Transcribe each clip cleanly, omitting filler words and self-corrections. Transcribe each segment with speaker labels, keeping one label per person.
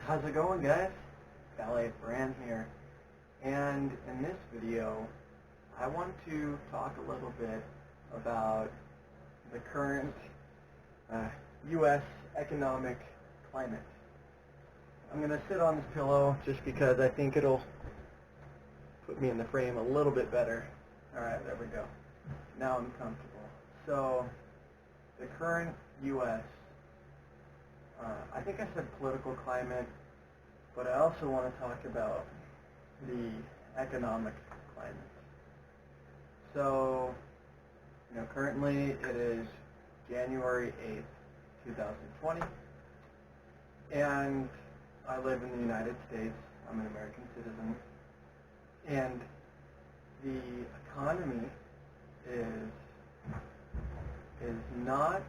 Speaker 1: How's it going, guys? Ballet Fran here, and in this video I want to talk a little bit about the current U.S. economic climate. I'm going to sit on this pillow just because I think it'll put me in the frame a little bit better. Alright, there we go. Now I'm comfortable. So, the current U.S. I think I said political climate, but I also want to talk about the economic climate. So, currently it is January 8th, 2020, and I live in the United States. I'm an American citizen, and the economy is not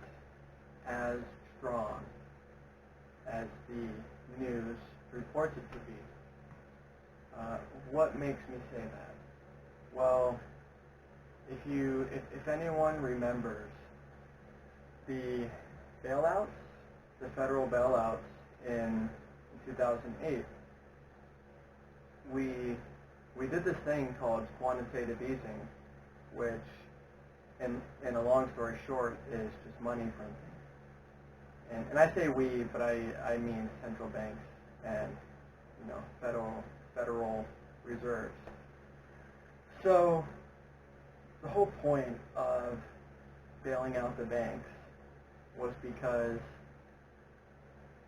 Speaker 1: as strong as the news reports it to be. What makes me say that? Well, if anyone remembers the bailouts, the federal bailouts in 2008, we did this thing called quantitative easing, which, in a long story short, is just money printing. And I say we, but I mean central banks and federal reserves. So the whole point of bailing out the banks was because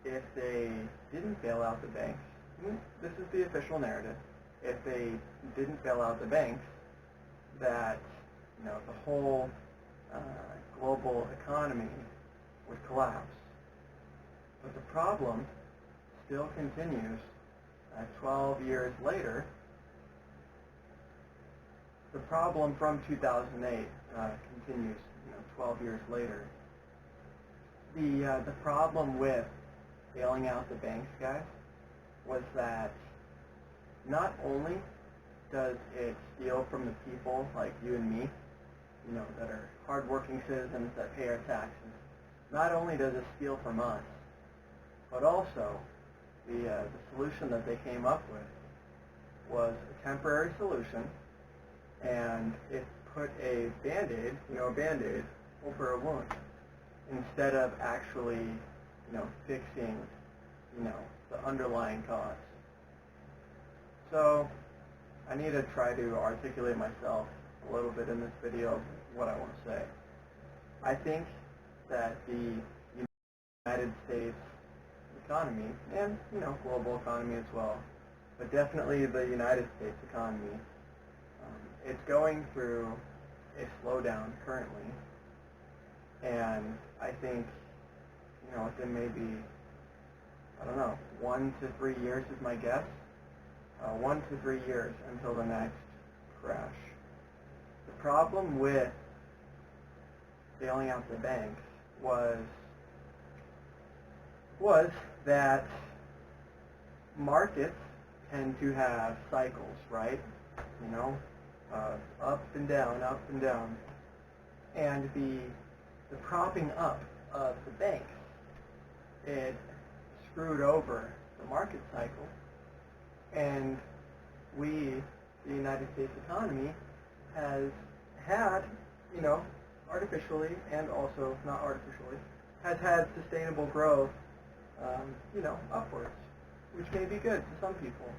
Speaker 1: if they didn't bail out the banks, this is the official narrative, if they didn't bail out the banks, that the whole global economy would collapse. But the problem still continues 12 years later. The problem from 2008 continues 12 years later. The problem with bailing out the banks, guys, was that not only does it steal from the people like you and me, that are hardworking citizens that pay our taxes, not only does it steal from us, but also the solution that they came up with was a temporary solution, and it put a Band-Aid, over a wound, instead of actually, fixing, the underlying cause. So I need to try to articulate myself a little bit in this video of what I want to say. I think that the United States economy, and global economy as well, but definitely the United States economy, it's going through a slowdown currently, and I think within maybe 1 to 3 years is my guess. 1 to 3 years until the next crash. The problem with bailing out the banks was that markets tend to have cycles, right? Up and down, up and down. And the propping up of the banks, it screwed over the market cycle, and the United States economy has had, artificially and also not artificially, has had sustainable growth, upwards, which may be good to some people.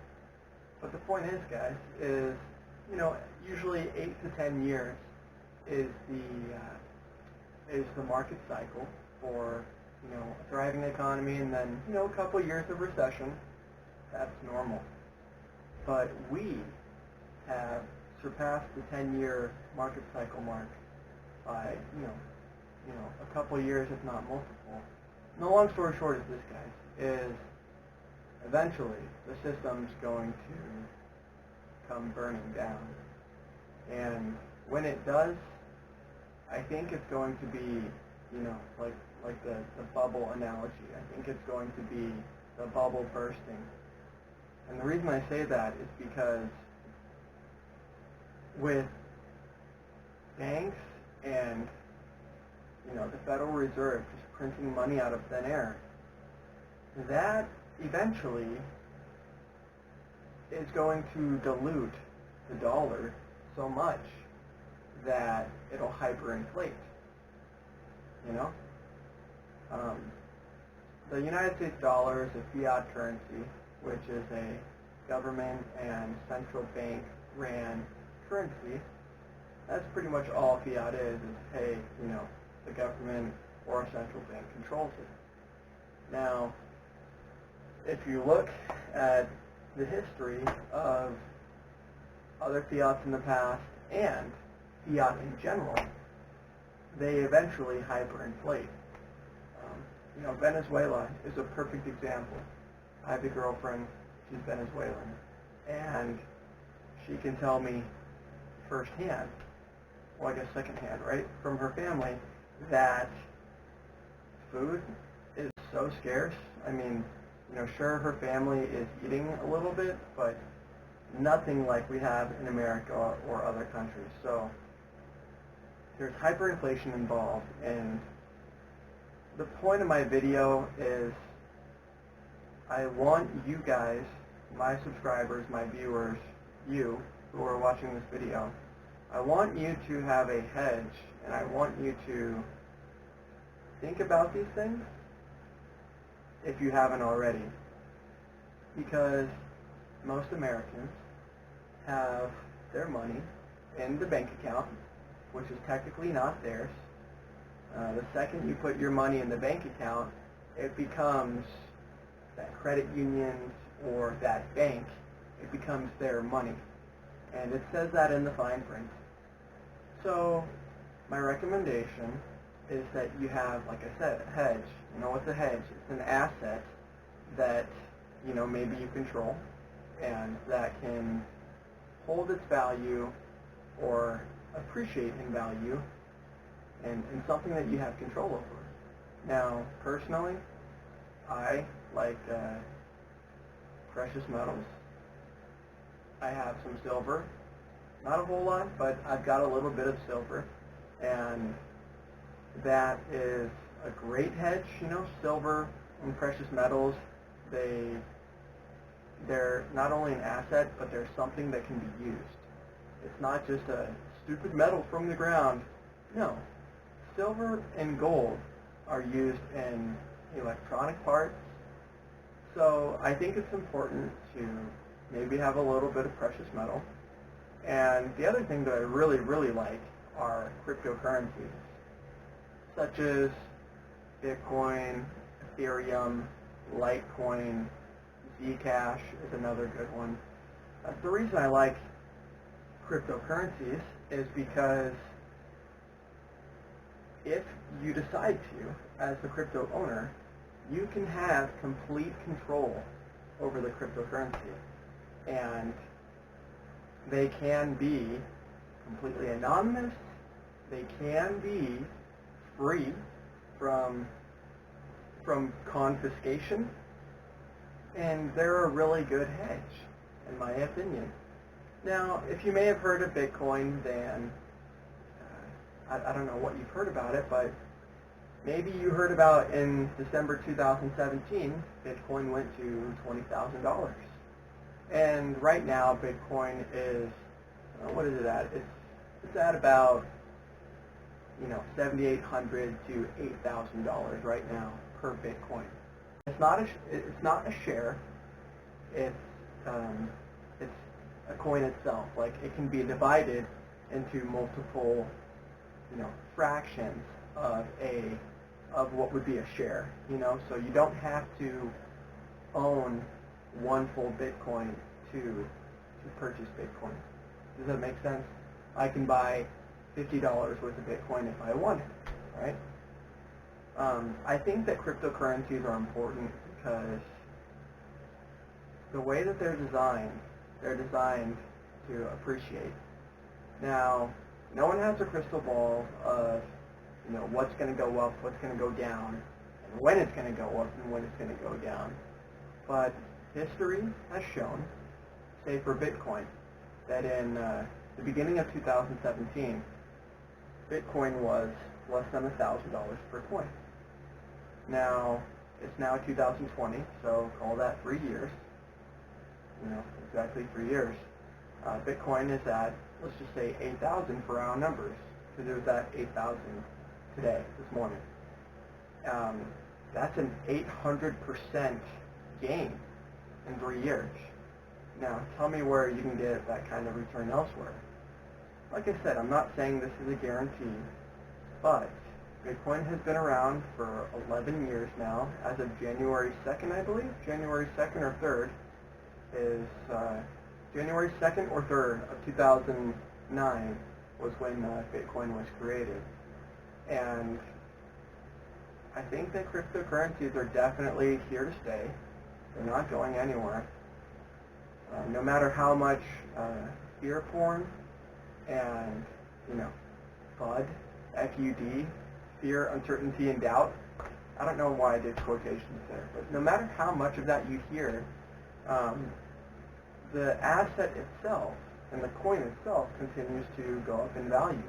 Speaker 1: But the point is, guys, is, usually 8 to 10 years is the market cycle for, a thriving economy, and then, a couple years of recession. That's normal. But we have surpassed the 10-year market cycle mark by, a couple years, if not multiple. And the long story short is this, guys, is eventually the system's going to come burning down. And when it does, I think it's going to be, like the bubble analogy. I think it's going to be the bubble bursting. And the reason I say that is because with banks and the Federal Reserve just printing money out of thin air, that eventually is going to dilute the dollar so much that it'll hyperinflate, you know? The United States dollar is a fiat currency, which is a government and central bank ran currency. That's pretty much all fiat is hey, you know, the government or a central bank controls it. Now, if you look at the history of other fiats in the past and fiat in general, they eventually hyperinflate. You know, Venezuela is a perfect example. I have a girlfriend, she's Venezuelan, and she can tell me firsthand, well, I guess secondhand, right, from her family, that food is so scarce. I mean, you know, sure, her family is eating a little bit, but nothing like we have in America or other countries. So there's hyperinflation involved, and the point of my video is I want you guys, my subscribers, my viewers, you who are watching this video, I want you to have a hedge, and I want you to think about these things if you haven't already, because most Americans have their money in the bank account, which is technically not theirs. The second you put your money in the bank account, it becomes that credit union's or that bank, it becomes their money. And it says that in the fine print. So my recommendation is that you have, like I said, a hedge. You know what's a hedge? It's an asset that, you know, maybe you control and that can hold its value or appreciate in value and something that you have control over. Now, personally, I like precious metals. I have some silver. Not a whole lot, but I've got a little bit of silver. And that is a great hedge, you know, silver and precious metals. They're not only an asset, but they're something that can be used. It's not just a stupid metal from the ground. No. Silver and gold are used in electronic parts. So I think it's important to maybe have a little bit of precious metal. And the other thing that I really, really like are cryptocurrencies, such as Bitcoin, Ethereum, Litecoin, Zcash is another good one. The reason I like cryptocurrencies is because if you decide to, as the crypto owner, you can have complete control over the cryptocurrency. And they can be completely anonymous. They can be free from confiscation. And they're a really good hedge, in my opinion. Now, if you may have heard of Bitcoin, then I don't know what you've heard about it, but maybe you heard about in December 2017, Bitcoin went to $20,000. And right now, Bitcoin is, what is it at? It's at about, you know, $7,800 to $8,000 right now per Bitcoin. It's not a share. It's a coin itself. Like, it can be divided into multiple, you know, fractions of what would be a share. You know, so you don't have to own one full Bitcoin to purchase Bitcoin. Does that make sense? I can buy $50 worth of Bitcoin if I want it, right? I think that cryptocurrencies are important because the way that they're designed to appreciate. Now, no one has a crystal ball of, you know, what's going to go up, what's going to go down, and when it's going to go up and when it's going to go down. But history has shown, say for Bitcoin, that in the beginning of 2017, Bitcoin was less than $1,000 per coin. Now, It's now 2020, so call that 3 years. Exactly 3 years. Bitcoin is at, let's just say 8,000 for round numbers, because it was at 8,000 today, this morning. That's an 800% gain in 3 years. Now, tell me where you can get that kind of return elsewhere. Like I said, I'm not saying this is a guarantee, but Bitcoin has been around for 11 years now. As of January 2nd, I believe, January 2nd or 3rd is, January 2nd or 3rd of 2009 was when Bitcoin was created. And I think that cryptocurrencies are definitely here to stay. They're not going anywhere. No matter how much fear porn and, FUD, F-U-D, fear, uncertainty, and doubt. I don't know why I did quotations there, but no matter how much of that you hear, the asset itself and the coin itself continues to go up in value.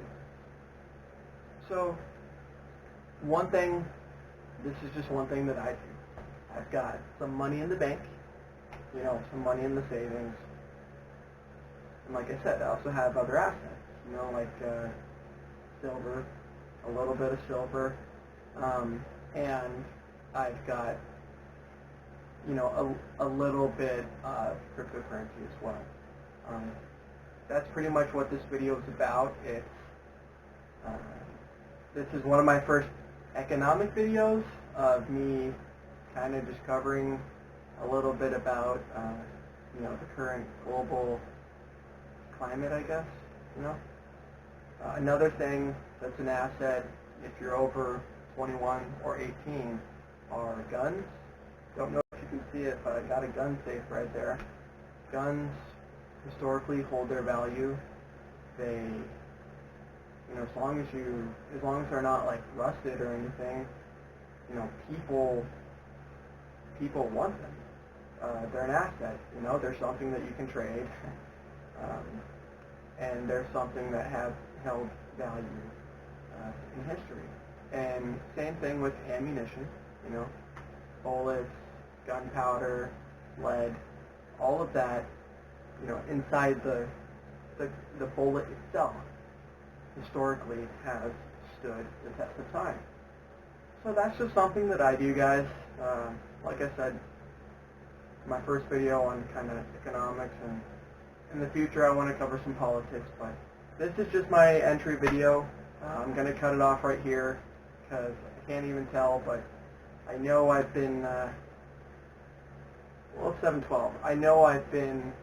Speaker 1: So one thing, this is just one thing that I do. I've got some money in the bank, some money in the savings. And like I said, I also have other assets, like silver, a little bit of silver, and I've got, a little bit of cryptocurrency as well. That's pretty much what this video is about. It's, this is one of my first economic videos of me kind of just covering a little bit about, the current global climate, I guess, Another thing that's an asset, if you're over 21 or 18, are guns. Don't know if you can see it, but I got a gun safe right there. Guns historically hold their value. They, as long as they're not like rusted or anything, people want them. They're an asset. They're something that you can trade, and they're something that have held value in history. And same thing with ammunition. Bullets, gunpowder, lead, all of that. Inside the bullet itself, historically has stood the test of time. So that's just something that I do, guys. Like I said, my first video on kind of economics, and in the future I want to cover some politics, but this is just my entry video. I'm going to cut it off right here because I can't even tell, but I know I've been, it's 7:12. I know I've been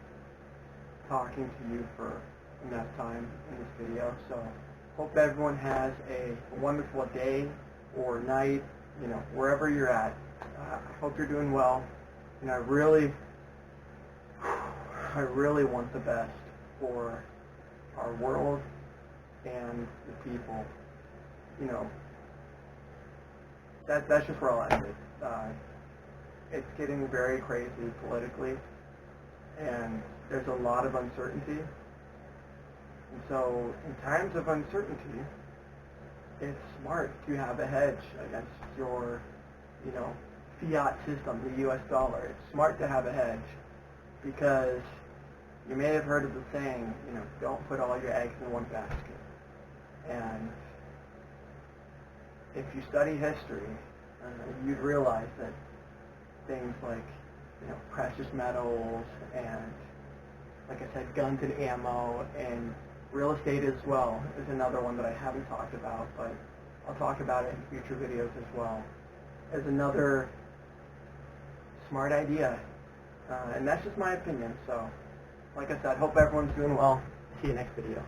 Speaker 1: talking to you for enough time in this video, so hope everyone has a wonderful day or night, wherever you're at. I hope you're doing well, and I really want the best for our world and the people. That's just where I'll end it. It's getting very crazy politically, and there's a lot of uncertainty. And so in times of uncertainty, it's smart to have a hedge against your, fiat system, the US dollar. It's smart to have a hedge because you may have heard of the saying, don't put all your eggs in one basket. And if you study history, you'd realize that things like, precious metals and, like I said, guns and ammo and real estate as well is another one that I haven't talked about, but I'll talk about it in future videos as well, is another smart idea. And that's just my opinion. So, like I said, hope everyone's doing well. See you next video.